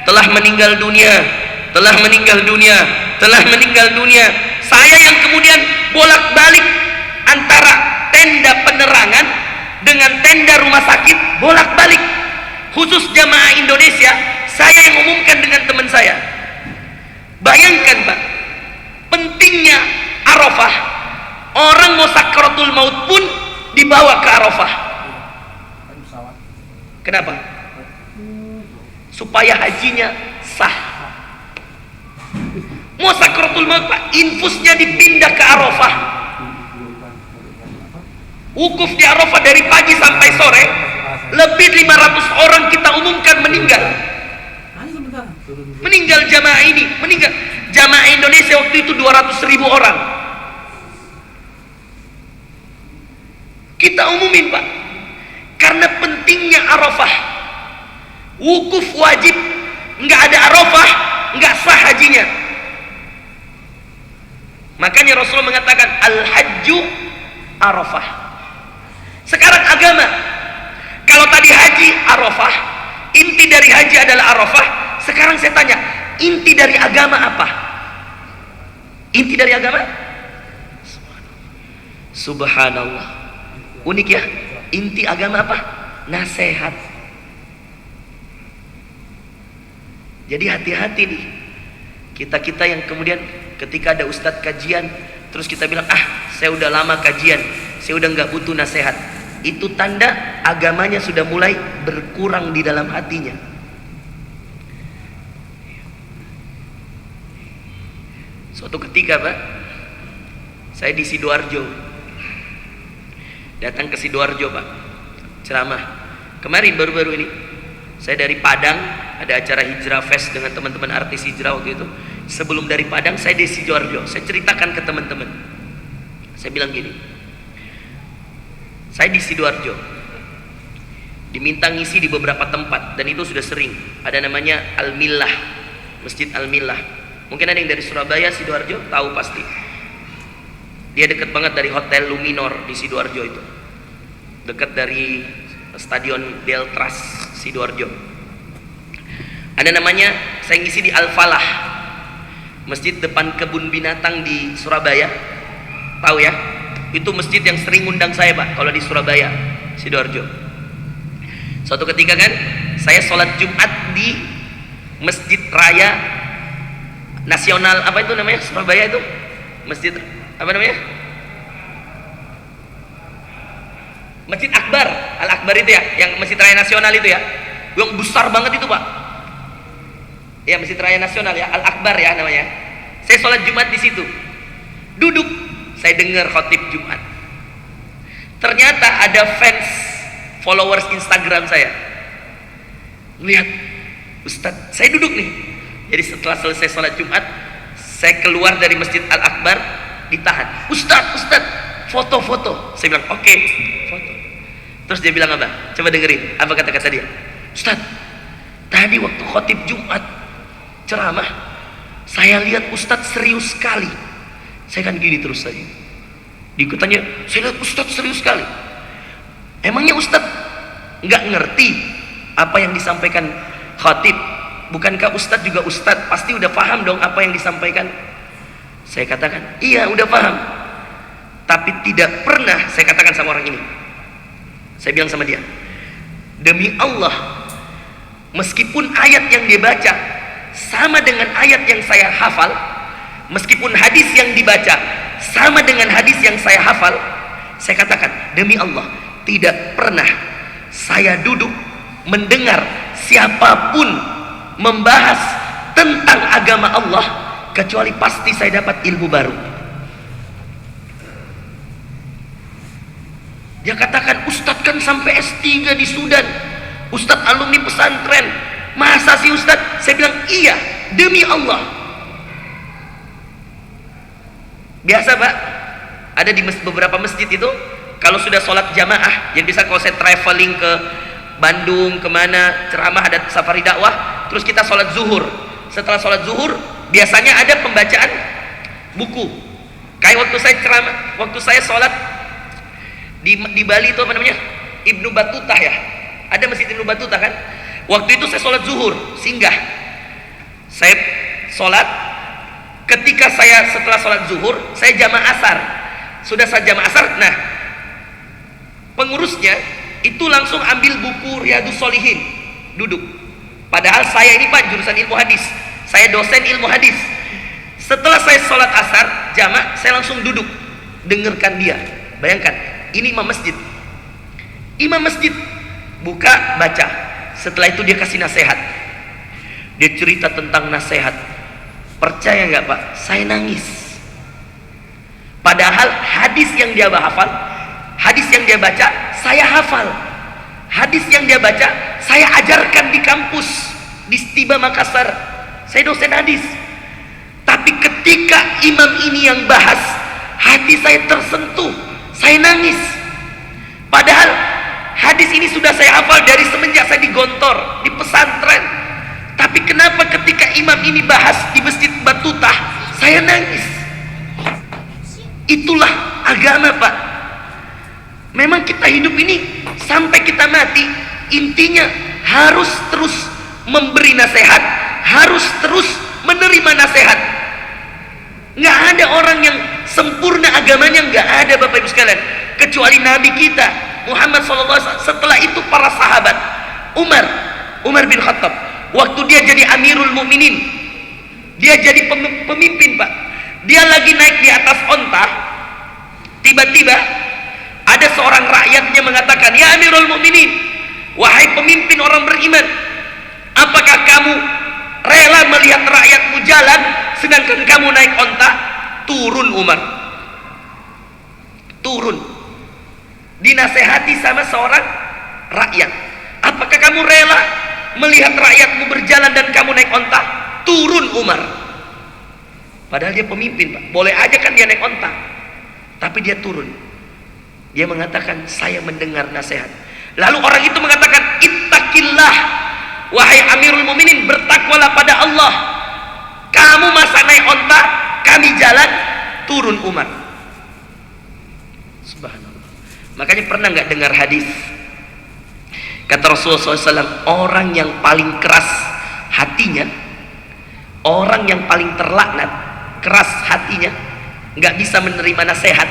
[SPEAKER 2] telah meninggal dunia, telah meninggal dunia, telah meninggal dunia. Saya yang kemudian bolak-balik antara tenda penerangan dengan tenda rumah sakit, bolak-balik. Khusus jamaah Indonesia, saya yang umumkan dengan teman saya. Bayangkan Pak, pentingnya Arafah. Orang mau sakratul maut pun dibawa ke Arafah. Kenapa? Supaya hajinya sah. Mau sakratul maut Pak, infusnya dipindah ke Arafah. Wukuf di Arafah dari pagi sampai sore. Lebih 500 orang kita umumkan meninggal. Meninggal jamaah ini, meninggal. Jamaah Indonesia waktu itu 200.000 orang. Kita umumin Pak, karena pentingnya Arafah. Wukuf wajib, nggak ada Arafah, nggak sah hajinya. Makanya Rasulullah mengatakan Al-Hajju Arafah. Sekarang agama. Kalau tadi haji Arafah, inti dari haji adalah Arafah. Sekarang saya tanya, inti dari agama apa? Inti dari agama? Subhanallah. Unik ya. Inti agama apa? Nasihat. Jadi hati-hati nih. Kita yang kemudian ketika ada ustadz kajian, terus kita bilang, saya udah lama kajian, saya udah nggak butuh nasihat. Itu tanda agamanya sudah mulai berkurang di dalam hatinya. Suatu ketika Pak, saya di Sidoarjo, datang ke Sidoarjo Pak, ceramah. Kemarin baru-baru ini, saya dari Padang, ada acara Hijrah Fest dengan teman-teman artis hijrah waktu itu. Sebelum dari Padang, saya di Sidoarjo. Saya ceritakan ke teman-teman. Saya bilang gini, saya di Sidoarjo, diminta ngisi di beberapa tempat, dan itu sudah sering. Ada namanya Al-Millah, Masjid Al-Millah. Mungkin ada yang dari Surabaya, Sidoarjo, tahu pasti. Dia dekat banget dari Hotel Luminor di Sidoarjo itu. Dekat dari Stadion Deltras Sidoarjo. Ada namanya, saya ngisi di Al-Falah, masjid depan kebun binatang di Surabaya. Tahu ya? Itu masjid yang sering undang saya Pak, kalau di Surabaya, Sidoarjo. Suatu ketika kan, saya sholat Jumat di Masjid Raya Nasional, apa itu namanya, Surabaya itu? Masjid, apa namanya? Masjid Akbar, Al-Akbar itu ya, yang Masjid Raya Nasional itu ya, yang besar banget itu Pak. Ya, Masjid Raya Nasional ya, Al-Akbar ya namanya. Saya sholat Jumat di situ. Duduk, saya dengar khotib Jumat. Ternyata ada fans, followers Instagram saya. Lihat, Ustadz, saya duduk nih. Jadi setelah selesai sholat Jumat, saya keluar dari Masjid Al-Akbar, ditahan. Ustadz, foto-foto. Saya bilang, oke, foto. Terus dia bilang apa? Coba dengerin, apa kata-kata dia? Ustadz, tadi waktu khotib Jumat, ceramah, saya lihat Ustadz serius sekali. Saya kan gini terus saja. Diikutannya, saya lihat Ustadz serius sekali. Emangnya Ustadz nggak ngerti apa yang disampaikan khatib? Bukankah Ustadz juga Ustadz? Pasti udah paham dong apa yang disampaikan. Saya katakan, iya udah paham. Tapi tidak pernah, saya katakan sama orang ini. Saya bilang sama dia, demi Allah, meskipun ayat yang dia baca sama dengan ayat yang saya hafal, meskipun hadis yang dibaca sama dengan hadis yang saya hafal, saya katakan, demi Allah, tidak pernah saya duduk mendengar siapapun membahas tentang agama Allah kecuali pasti saya dapat ilmu baru. Dia katakan, Ustadz kan sampai S3 di Sudan, Ustadz alumni pesantren, masa sih Ustadz? Saya bilang, iya, demi Allah. Biasa Pak, ada di beberapa masjid itu, kalau sudah sholat jamaah, jadi bisa kalau saya traveling ke Bandung, kemana, ceramah, ada safari dakwah, terus kita sholat zuhur. Setelah sholat zuhur, biasanya ada pembacaan buku. Kayak waktu saya ceramah, waktu saya sholat di Bali itu apa namanya? Ibnu Battuta ya. Ada masjid Ibnu Battuta kan? Waktu itu saya sholat zuhur, singgah. Saya sholat, ketika saya setelah sholat zuhur, saya jamaah asar. Sudah saya jamaah asar, nah pengurusnya itu langsung ambil buku Riyadhus Shalihin, duduk. Padahal saya ini Pak jurusan ilmu hadis, saya dosen ilmu hadis. Setelah saya sholat asar jamaah, saya langsung duduk dengarkan dia. Bayangkan, ini imam masjid buka baca. Setelah itu dia kasih nasihat, dia cerita tentang nasihat. Percaya nggak Pak, saya nangis. Padahal hadis yang dia hafal, hadis yang dia baca saya hafal, hadis yang dia baca saya ajarkan di kampus di Stiba Makassar, saya dosen hadis. Tapi ketika imam ini yang bahas, hati saya tersentuh, saya nangis. Padahal hadis ini sudah saya hafal dari semenjak saya di Gontor, di pesantren. Tapi kenapa ketika imam ini bahas di Masjid Battuta, saya nangis. Itulah agama Pak. Memang kita hidup ini sampai kita mati, intinya harus terus memberi nasihat, harus terus menerima nasihat. Nggak ada orang yang sempurna agamanya, nggak ada Bapak Ibu sekalian, kecuali Nabi kita Muhammad SAW. Setelah itu para sahabat. Umar bin Khattab, waktu dia jadi Amirul Mukminin, dia jadi pemimpin Pak, dia lagi naik di atas onta, tiba-tiba ada seorang rakyatnya mengatakan, "Ya Amirul Mukminin, wahai pemimpin orang beriman, apakah kamu rela melihat rakyatmu jalan sedangkan kamu naik onta?" Turun Umar, turun, dinasehati sama seorang rakyat. "Apakah kamu rela melihat rakyatmu berjalan dan kamu naik onta?" Turun Umar. Padahal dia pemimpin Pak, boleh aja kan dia naik onta, tapi dia turun. Dia mengatakan, "Saya mendengar nasihat." Lalu orang itu mengatakan, "Ittaqillah, wahai Amirul Mukminin, bertakwalah pada Allah. Kamu masa naik onta, kami jalan." Turun Umar. Subhanallah. Makanya pernah nggak dengar hadis, kata Rasulullah SAW, orang yang paling keras hatinya, orang yang paling terlaknat, keras hatinya, nggak bisa menerima nasihat,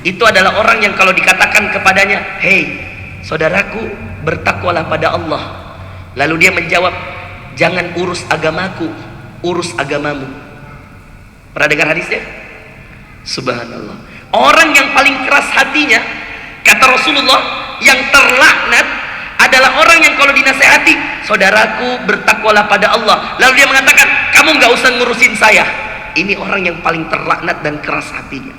[SPEAKER 2] itu adalah orang yang kalau dikatakan kepadanya, "Hei saudaraku, bertakwalah pada Allah," lalu dia menjawab, "Jangan urus agamaku, urus agamamu." Pernah dengar hadisnya? Subhanallah. Orang yang paling keras hatinya, kata Rasulullah, yang terlaknat adalah orang yang kalau dinasehati, "Saudaraku, bertakwalah pada Allah," lalu dia mengatakan, "Kamu nggak usah ngurusin saya." Ini orang yang paling terlaknat dan keras hatinya.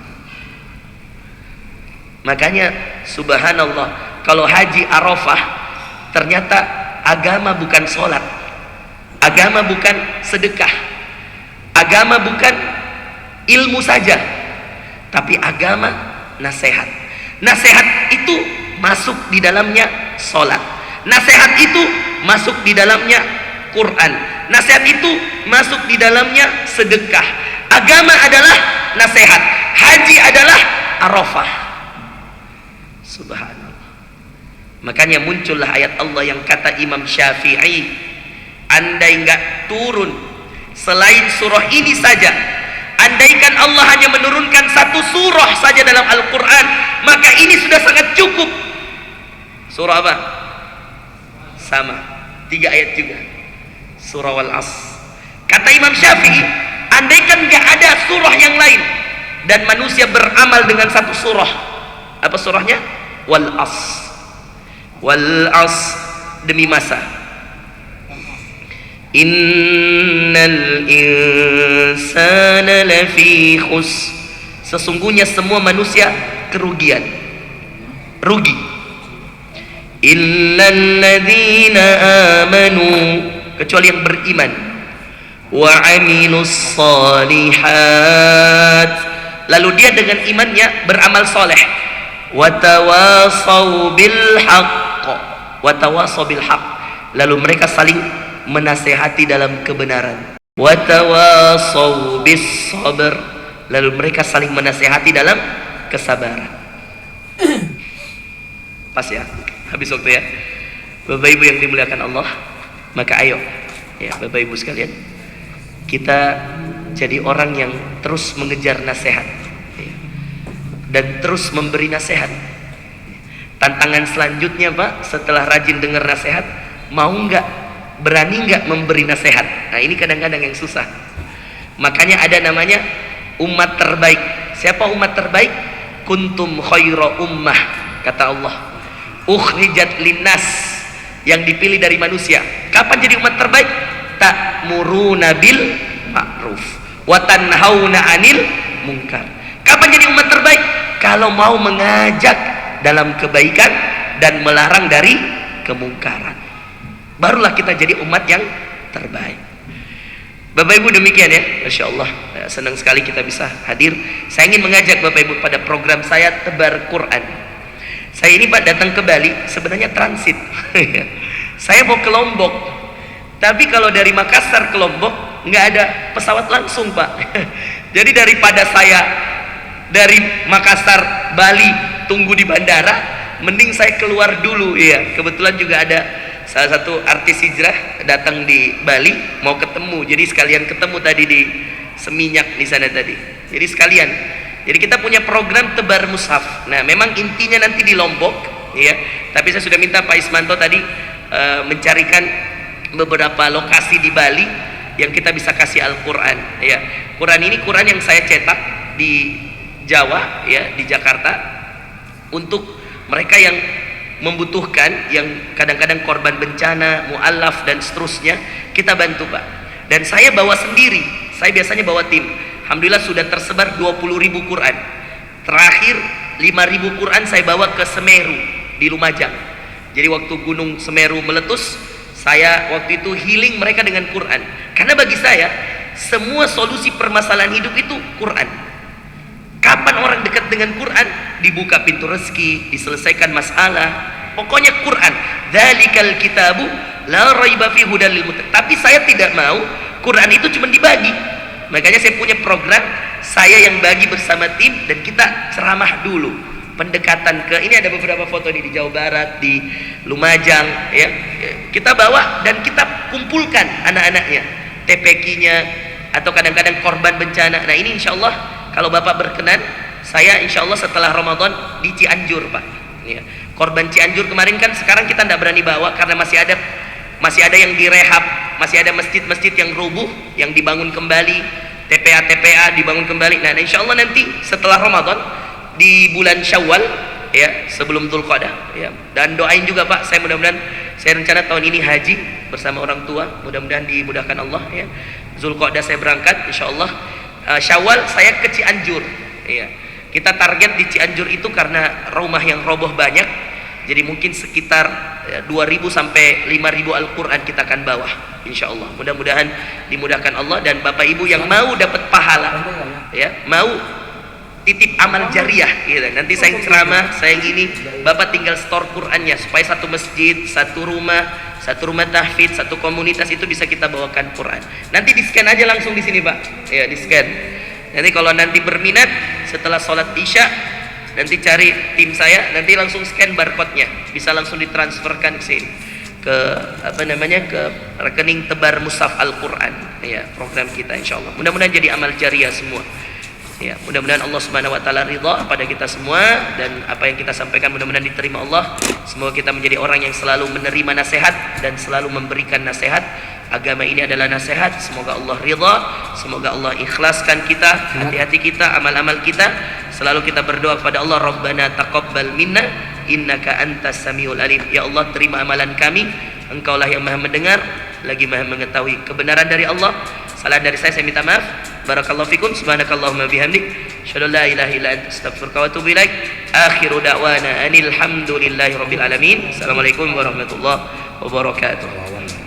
[SPEAKER 2] Makanya subhanallah, kalau haji Arafah, ternyata agama bukan sholat, agama bukan sedekah, agama bukan ilmu saja, tapi agama nasihat. Nasihat itu masuk di dalamnya sholat, nasihat itu masuk di dalamnya Quran, nasihat itu masuk di dalamnya sedekah. Agama adalah nasihat, haji adalah Arafah. Subhanallah. Makanya muncullah ayat Allah yang kata Imam Syafi'i, andai nggak turun selain surah ini saja, andaikan Allah hanya menurunkan satu surah saja dalam Al-Quran, maka ini sudah sangat cukup. Surah apa? Sama, 3 ayat juga, surah Wal-As. Kata Imam Syafi'i, andaikan nggak ada surah yang lain dan manusia beramal dengan satu surah, apa surahnya? Wal-As. Wal-As, demi masa. Innal insana lafi khus, sesungguhnya semua manusia kerugian, rugi. Illal ladzina amanu, kecuali yang beriman, wa amilus solihat, lalu dia dengan imannya beramal soleh, wa tawasaw bil haqq, wa tawasaw bil haqq, lalu mereka saling menasehati dalam kebenaran, wa tawasaw bis sabr, lalu mereka saling menasehati dalam kesabaran. Pas ya, habis waktu ya Bapak Ibu yang dimuliakan Allah. Maka ayo ya Bapak Ibu sekalian, kita jadi orang yang terus mengejar nasihat ya, dan terus memberi nasihat. Tantangan selanjutnya Pak, setelah rajin dengar nasihat, mau nggak, berani nggak memberi nasihat? Nah ini kadang-kadang yang susah. Makanya ada namanya umat terbaik. Siapa umat terbaik? Kuntum khaira ummah, kata Allah, ukhrijat linnas, yang dipilih dari manusia. Kapan jadi umat terbaik? Ta'muruna bil ma'ruf wa tanhauna 'anil munkar. Kapan jadi umat terbaik? Kalau mau mengajak dalam kebaikan dan melarang dari kemungkaran, barulah kita jadi umat yang terbaik. Bapak Ibu demikian ya, Masya Allah, senang sekali kita bisa hadir. Saya ingin mengajak Bapak Ibu pada program saya Tebar Quran. Saya ini Pak datang ke Bali sebenarnya transit. Saya mau ke Lombok, tapi kalau dari Makassar ke Lombok nggak ada pesawat langsung Pak. Jadi daripada saya dari Makassar, Bali tunggu di bandara, mending saya keluar dulu. Iya, kebetulan juga ada salah satu artis hijrah datang di Bali, mau ketemu, jadi sekalian ketemu tadi di Seminyak di sana tadi. Jadi sekalian, jadi kita punya program tebar mushaf. Nah, memang intinya nanti di Lombok, ya. Tapi saya sudah minta Pak Ismanto tadi mencarikan beberapa lokasi di Bali yang kita bisa kasih Al-Quran. Ya, Quran ini Quran yang saya cetak di Jawa, ya, di Jakarta, untuk mereka yang membutuhkan, yang kadang-kadang korban bencana, mu'alaf dan seterusnya, kita bantu, Pak. Dan saya bawa sendiri, saya biasanya bawa tim. Alhamdulillah sudah tersebar 20.000 Quran. Terakhir 5.000 Quran saya bawa ke Semeru di Lumajang. Jadi waktu gunung Semeru meletus, saya waktu itu healing mereka dengan Quran. Karena bagi saya, semua solusi permasalahan hidup itu Quran. Kapan orang dekat dengan Quran, dibuka pintu rezeki, diselesaikan masalah. Pokoknya Quran. Dzalikal kitabu la raiba fi hudal lil muttaqin. Tapi saya tidak mau Quran itu cuma dibagi. Makanya saya punya program, saya yang bagi bersama tim, dan kita ceramah dulu. Pendekatan ke, ini ada beberapa foto nih di Jawa Barat, di Lumajang, ya. Kita bawa dan kita kumpulkan anak-anaknya, TPQ-nya, atau kadang-kadang korban bencana. Nah, ini insya Allah kalau Bapak berkenan, saya insya Allah setelah Ramadan di Cianjur, Pak. Ya. Korban Cianjur kemarin kan sekarang kita tidak berani bawa karena masih ada yang direhab, masih ada masjid-masjid yang rubuh, yang dibangun kembali, TPA dibangun kembali. Nah, insya Allah nanti setelah Ramadan di bulan Syawal, ya, sebelum Dzulqa'dah, ya. Dan doain juga, Pak, saya mudah-mudahan, saya rencana tahun ini haji bersama orang tua, mudah-mudahan dimudahkan Allah, ya. Dzulqa'dah saya berangkat insya Allah. Syawal saya ke Cianjur, ya. Kita target di Cianjur itu karena rumah yang roboh banyak, jadi mungkin sekitar 2.000 sampai 5.000 Al-Quran kita akan bawa insya Allah. Mudah-mudahan dimudahkan Allah, dan Bapak Ibu yang mau dapat pahala, ya, mau titip amal jariah, gitu. Nanti saya ceramah, saya gini, Bapak tinggal store Qurannya supaya satu masjid, satu rumah tahfidz, satu komunitas itu bisa kita bawakan Quran. Nanti di scan aja langsung di sini, Pak. Ya, di scan. Nanti kalau nanti berminat setelah sholat Isya, nanti cari tim saya, nanti langsung scan barcode-nya, bisa langsung ditransferkan ke sini, ke ke rekening tebar mushaf Al-Quran, ya, program kita insya Allah. Mudah-mudahan jadi amal jariah semua. Ya, mudah-mudahan Allah Subhanahu wa taala ridha pada kita semua, dan apa yang kita sampaikan mudah-mudahan diterima Allah. Semoga kita menjadi orang yang selalu menerima nasihat dan selalu memberikan nasihat. Agama ini adalah nasihat, semoga Allah ridha, semoga Allah ikhlaskan kita, hati-hati kita, amal-amal kita. Selalu kita berdoa kepada Allah, Rabbana taqabbal minna innaka antas samiul alim. Ya Allah, terima amalan kami, Engkaulah yang Maha mendengar lagi Maha mengetahui. Kebenaran dari Allah, salah dari saya minta maaf. Barakallahu fikum, subhanakallahumma bihamdik, asyhadu an la ilaha illa anta, astaghfiruka wa atubu ilaik. Akhiru da'wana anil hamdulillahi rabbil alamin. Assalamualaikum warahmatullahi wabarakatuh.